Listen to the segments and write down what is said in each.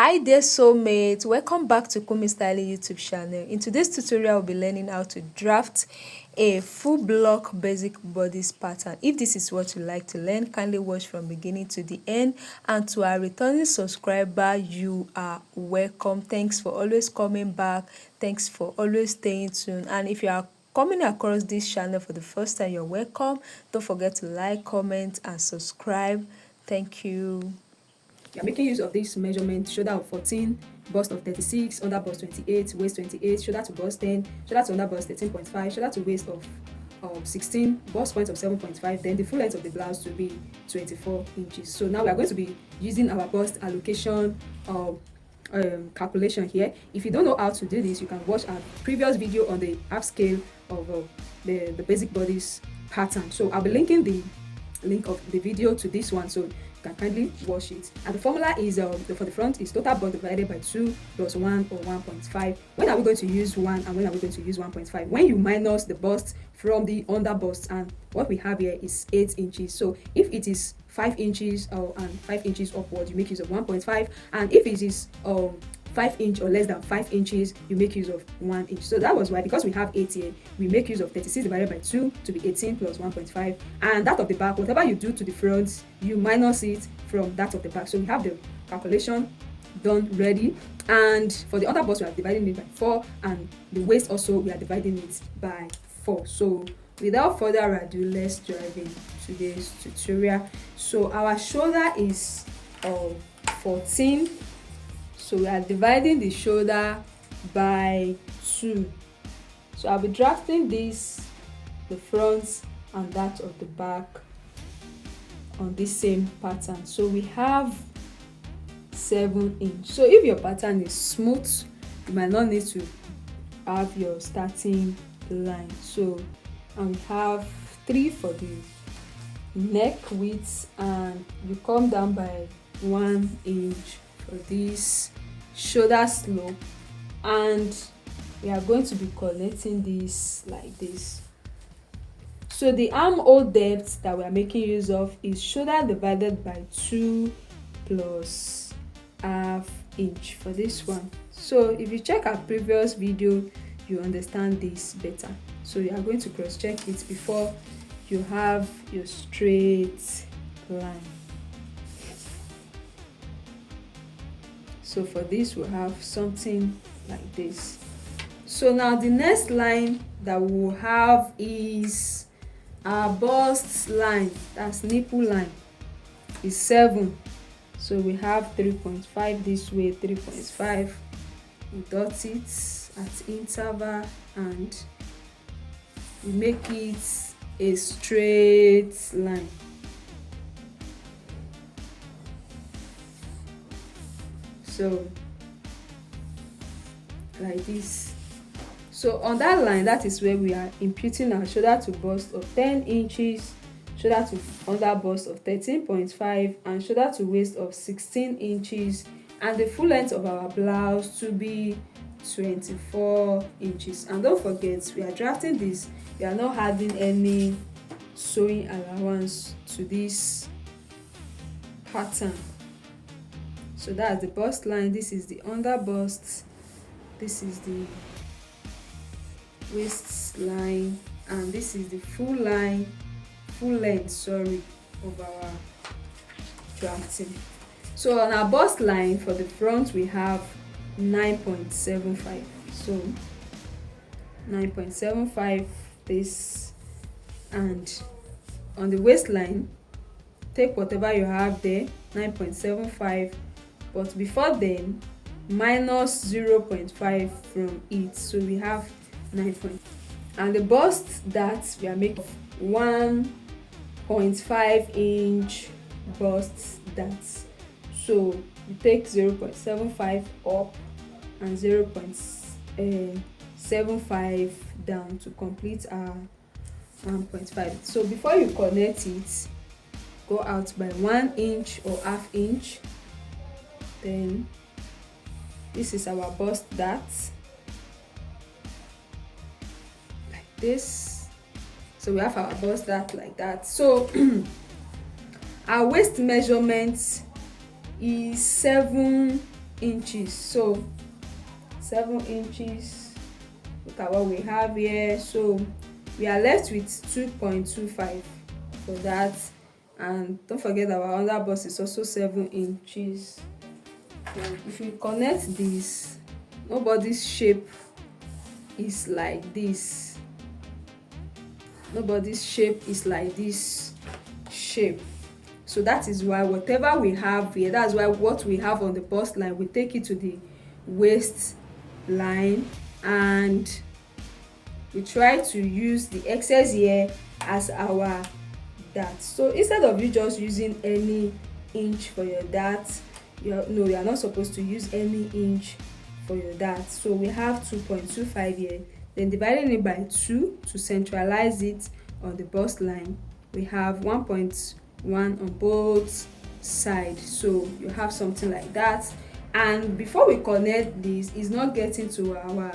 Hi there soulmates, welcome back to Kunmi Styling YouTube channel. In today's tutorial, we'll be learning how to draft a full block basic bodice pattern. If this is what you like to learn, kindly watch from beginning to the end. And to our returning subscriber, you are welcome. Thanks for always coming back. Thanks for always staying tuned. And if you are coming across this channel for the first time, you're welcome. Don't forget to like, comment and subscribe. Thank you. You're making use of this measurement: shoulder of 14, bust of 36, under bust 28, waist 28, shoulder to bust 10, shoulder to under bust 13.5, shoulder to waist of 16, bust point of 7.5, then the full length of the blouse to be 24 inches. So now we are going to be using our bust allocation calculation here. If you don't know how to do this, you can watch our previous video on the half scale of the basic bodice pattern. So I'll be linking the link of the video to this one, so you can kindly watch it. And the formula is for the front is total bust divided by 2 plus 1 or 1.5. When are we going to use 1 and when are we going to use 1.5? When you minus the bust from the under bust, and what we have here is 8 inches. So if it is 5 inches and 5 inches upward, you make use of 1.5, and if it is 5 inch or less than 5 inches, you make use of 1 inch. So that was why, because we have 8 here, we make use of 36 divided by 2 to be 18 plus 1.5. And that of the back, whatever you do to the front, you minus it from that of the back. So we have the calculation done ready. And for the other bust, we are dividing it by 4, and the waist also, we are dividing it by 4. So without further ado, let's dive in today's tutorial. So our shoulder is 14. So we are dividing the shoulder by 2. So I'll be drafting this, the front and that of the back, on this same pattern. So we have 7 inch. So if your pattern is smooth, you might not need to have your starting line. So, and we have 3 for the neck width, and you come down by 1 inch for this shoulder slope, and we are going to be connecting this like this. So the armhole depth that we are making use of is shoulder divided by 2 plus half inch for this one. So if you check our previous video, you understand this better. So you are going to cross check it before you have your straight line. So for this, we'll have something like this. So now the next line that we will have is our bust line, that's nipple line, is 7. So we have 3.5 this way, 3.5. We dot it at interval and we make it a straight line. So like this. So on that line, that is where we are imputing our shoulder to bust of 10 inches, shoulder to under bust of 13.5, and shoulder to waist of 16 inches, and the full length of our blouse to be 24 inches. And don't forget, we are drafting this, we are not adding any sewing allowance to this pattern. So that's the bust line, this is the under bust, this is the waist line, and this is the full line, full length, of our drafting. So on our bust line for the front, we have 9.75. So 9.75 this, and on the waistline, take whatever you have there, 9.75, but before then minus 0.5 from it, so we have 9. And the bust that we are making 1.5 inch bust that, so we take 0.75 up and 0.75 down to complete our 1.5. So before you connect it, go out by 1 inch or half inch. Then this is our bust that, like this. So we have our bust that like that. So our waist measurement is 7 inches. So 7 inches, look at what we have here. So we are left with 2.25 for that. And don't forget our under bust is also 7 inches. And if we connect this, nobody's shape is like this. Nobody's shape is like this shape. So that is why whatever we have here, that's why what we have on the bust line, we take it to the waist line, and we try to use the excess here as our dart. So instead of you just using any inch for your dart, you are not supposed to use any inch for your dart. So we have 2.25 here, then dividing it by 2 to centralize it on the bust line, we have 1.1 on both sides. So you have something like that. And before we connect this, it's not getting to our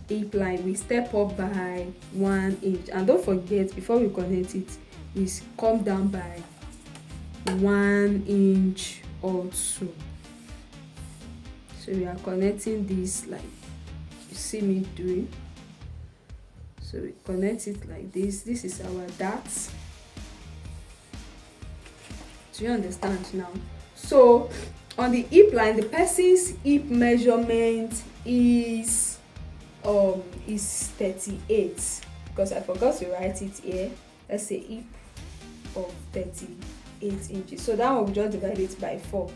hip line, we step up by 1 inch. And don't forget, before we connect it, we come down by 1 inch also. So we are connecting this like you see me doing. So we connect it like this. This is our dart. Do you understand now? So on the hip line, the person's hip measurement is 38, because I forgot to write it here. Let's say hip of 38 inches. So that one we just divide it by 4.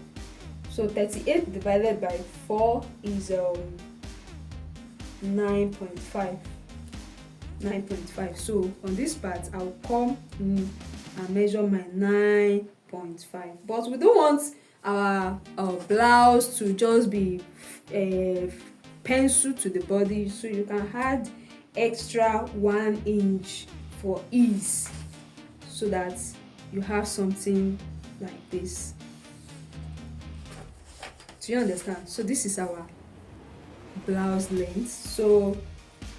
So 38 divided by 4 is 9.5. 9.5. So on this part, I'll come and measure my 9.5. But we don't want our blouse to just be pencil to the body, so you can add extra 1 inch for ease, so that you have something like this. Do you understand? So this is our blouse length. So,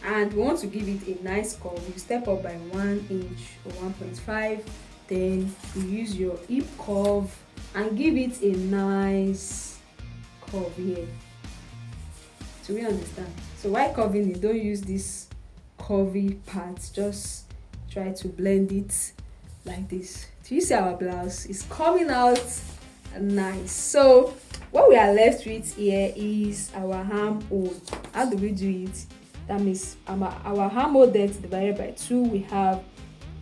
and we want to give it a nice curve, you step up by 1 inch or 1.5, then you use your hip curve and give it a nice curve here. Do we understand? So while curving it, don't use this curvy part, just try to blend it like this. Do you see our blouse is coming out nice? So what we are left with here is our armhole. How do we do it? That means our armhole depth divided by 2, we have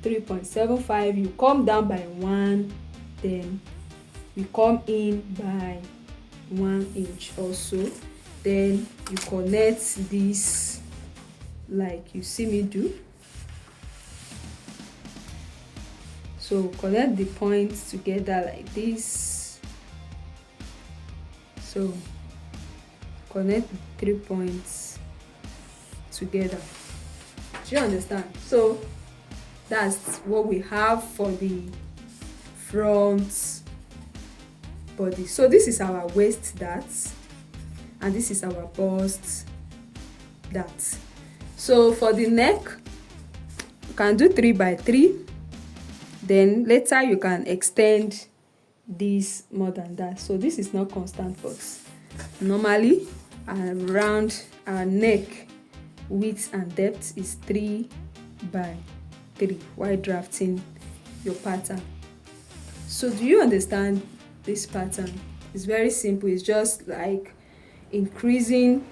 3.75. You come down by 1, then you come in by 1 inch also. Then you connect this like you see me do. So connect the points together like this. So connect the 3 points together. Do you understand? So that's what we have for the front body. So this is our waist dart, and this is our bust dart. So for the neck, you can do 3 by 3. Then later you can extend this more than that. So this is not constant, but normally around our neck width and depth is 3 by 3 while drafting your pattern. So do you understand this pattern? It's very simple. It's just like increasing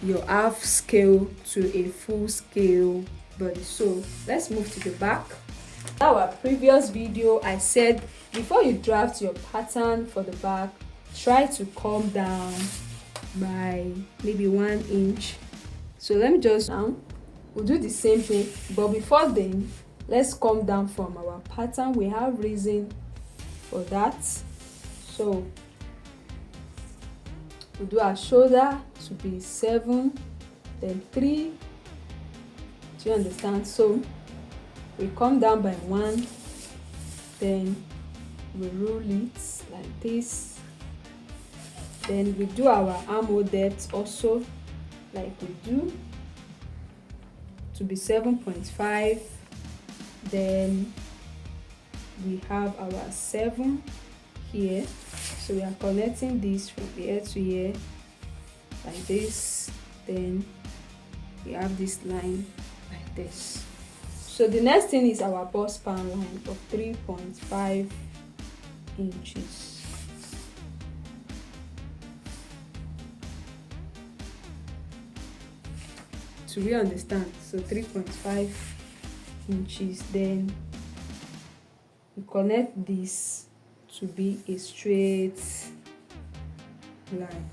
your half scale to a full scale body. So let's move to the back. In our previous video, I said before you draft your pattern for the back, try to come down by maybe 1 inch. So let me just now, we'll do the same thing, but before then, let's come down from our pattern. We have reason for that. So we'll do our shoulder to be 7, then 3. Do you understand? So we come down by 1, then we roll it like this. Then we do our armhole depth also like we do to be 7.5. Then we have our 7 here. So we are connecting this from here to here like this, then we have this line like this. So the next thing is our bust span line of 3.5 inches. So we understand, so 3.5 inches, then we connect this to be a straight line.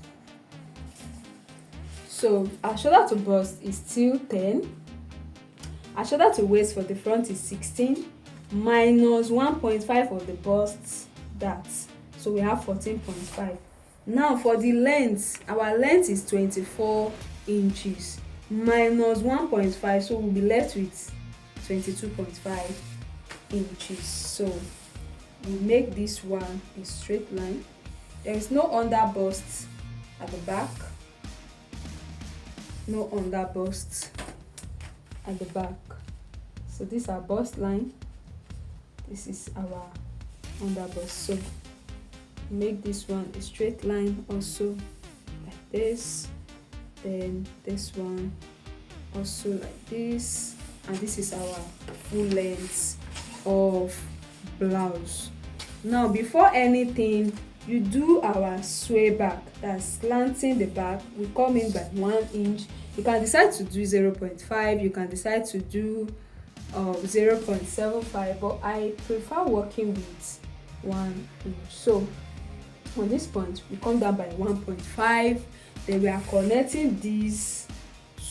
So our shoulder to bust is still 10. Our shoulder to waist for the front is 16 minus 1.5 of the bust, that, so we have 14.5. Now for the length, our length is 24 inches minus 1.5, so we'll be left with 22.5 inches. So we make this one a straight line. There is no under bust at the back, no under bust at the back. So this is our bust line, this is our under bust. So make this one a straight line also, like this, then this one also like this, and this is our full length of blouse. Now before anything, you do our sway back, that's slanting the back. We come in by 1 inch. You can decide to do 0.5, you can decide to do 0.75, but I prefer working with 1 inch. So on this point, we come down by 1.5, then we are connecting this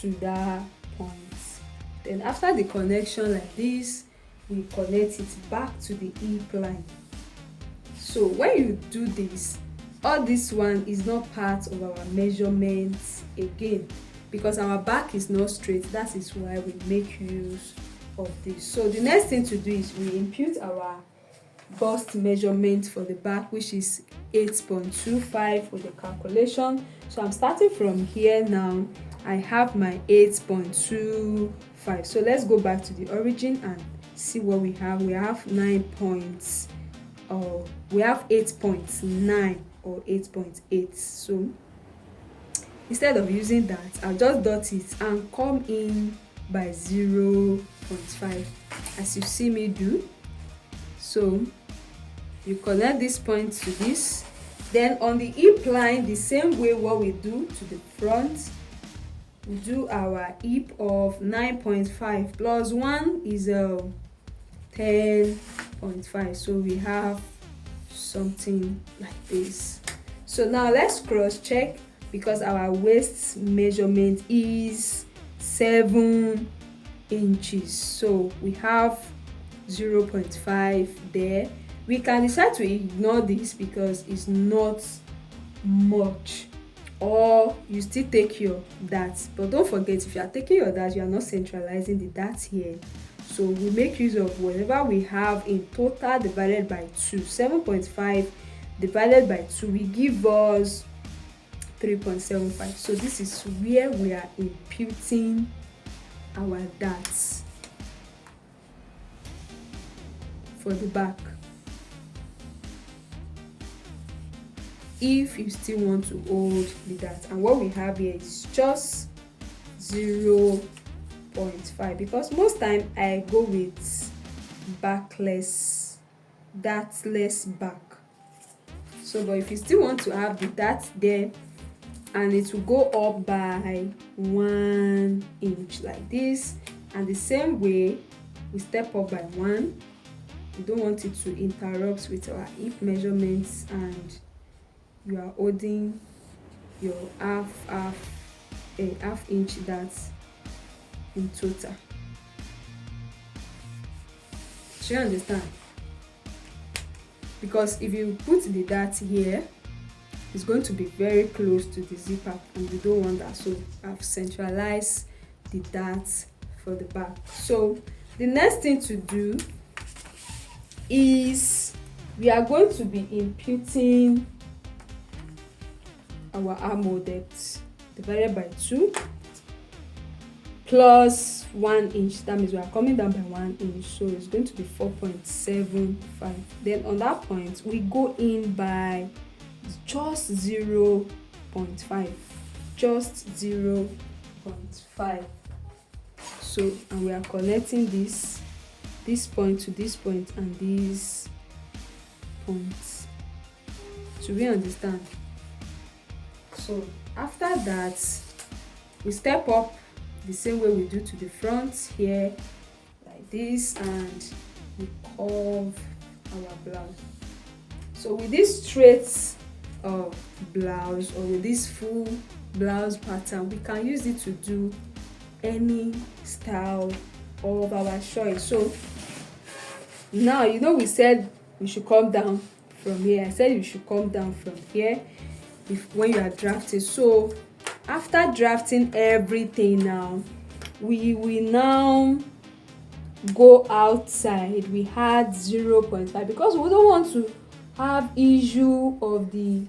to that point. Then after the connection like this, we connect it back to the hip line. So when you do this, all this one is not part of our measurements again, because our back is not straight. That is why we make use of this. So the next thing to do is we impute our bust measurement for the back, which is 8.25 with the calculation. So I'm starting from here now. I have my 8.25. So let's go back to the origin and see what we have. We have 8.9 or 8.8. So instead of using that, I'll just dot it and come in by 0.5 as you see me do. So you connect this point to this, then on the hip line, the same way what we do to the front, we do our hip of 9.5 plus 1 is 10.5. So we have something like this. So now let's cross check, because our waist measurement is 7 inches. So we have 0.5 there. We can decide to ignore this because it's not much, or you still take your dart. But don't forget, if you are taking your dart, you are not centralizing the dart here. So we make use of whatever we have in total divided by 2. 7.5 divided by 2 will give us 3.75. So this is where we are imputing our darts for the back. If you still want to hold the dart, and what we have here is just 0.5, because most time I go with backless, dartless back. So but if you still want to have the dart there, and it will go up by 1 inch like this, and the same way we step up by 1. We don't want it to interrupt with our hip measurements, and you are holding your half inch dart in total. Do you understand? Because if you put the dart here, it's going to be very close to the zipper, and we don't want that. So I've centralized the dart for the back. So the next thing to do is we are going to be imputing our armhole depth divided by 2 plus 1 inch. That means we are coming down by 1 inch, so it's going to be 4.75. Then on that point, we go in by just 0.5. just 0.5. So, and we are connecting this point to this point and these points. So we understand. So after that, we step up the same way we do to the front here, like this, and we curve our blouse. So with this straight blouse, or with this full blouse pattern, we can use it to do any style of our choice. So now, you know, we said we should come down from here. I said you should come down from here when you are drafting. So after drafting everything, now we will now go outside. We had 0.5 because we don't want to have issue of the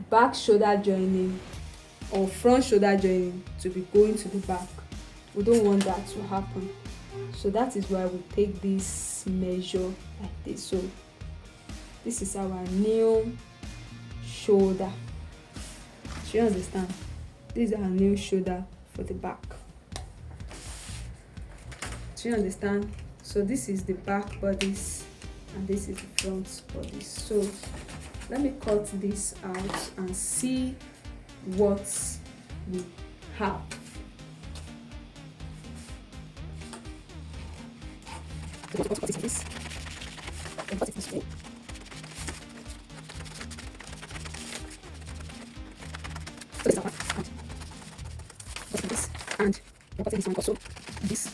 back shoulder joining or front shoulder joining to be going to the back. We don't want that to happen. So that is why we take this measure like this. So this is our new shoulder. Do you understand? This is our new shoulder for the back. Do you understand? So this is the back bodice and this is the front bodice. So let me cut this out and see what we have. What is this? And what is this way? So this is our hand. What is this? And what is this one also? This.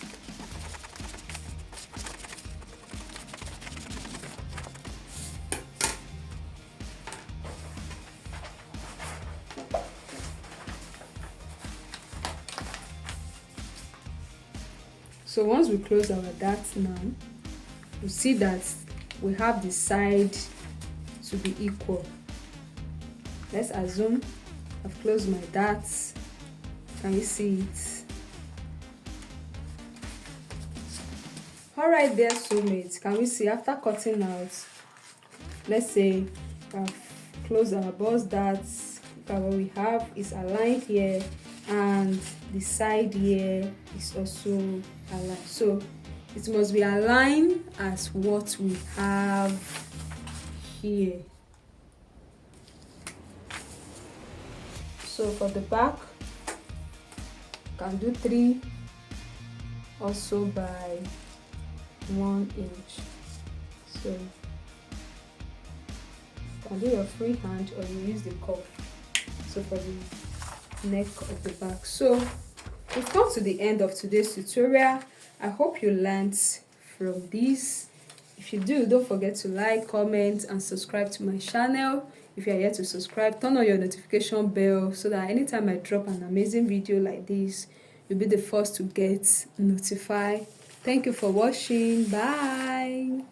So once we close our darts now, you see that we have the side to be equal. Let's assume I've closed my darts. Can you see it? Alright there, soulmates. Can we see after cutting out? Let's say I've closed our bust darts. What we have is aligned here, and the side here is also aligned. So it must be aligned as what we have here. So for the back, you can do 3 also by 1 inch. So you can do your free hand or you use the cup. So for the neck of the back. So we've come to the end of today's tutorial. I hope you learned from this. If you do, don't forget to like, comment, and subscribe to my channel. If you are yet to subscribe, turn on your notification bell so that anytime I drop an amazing video like this, you'll be the first to get notified. Thank you for watching. Bye.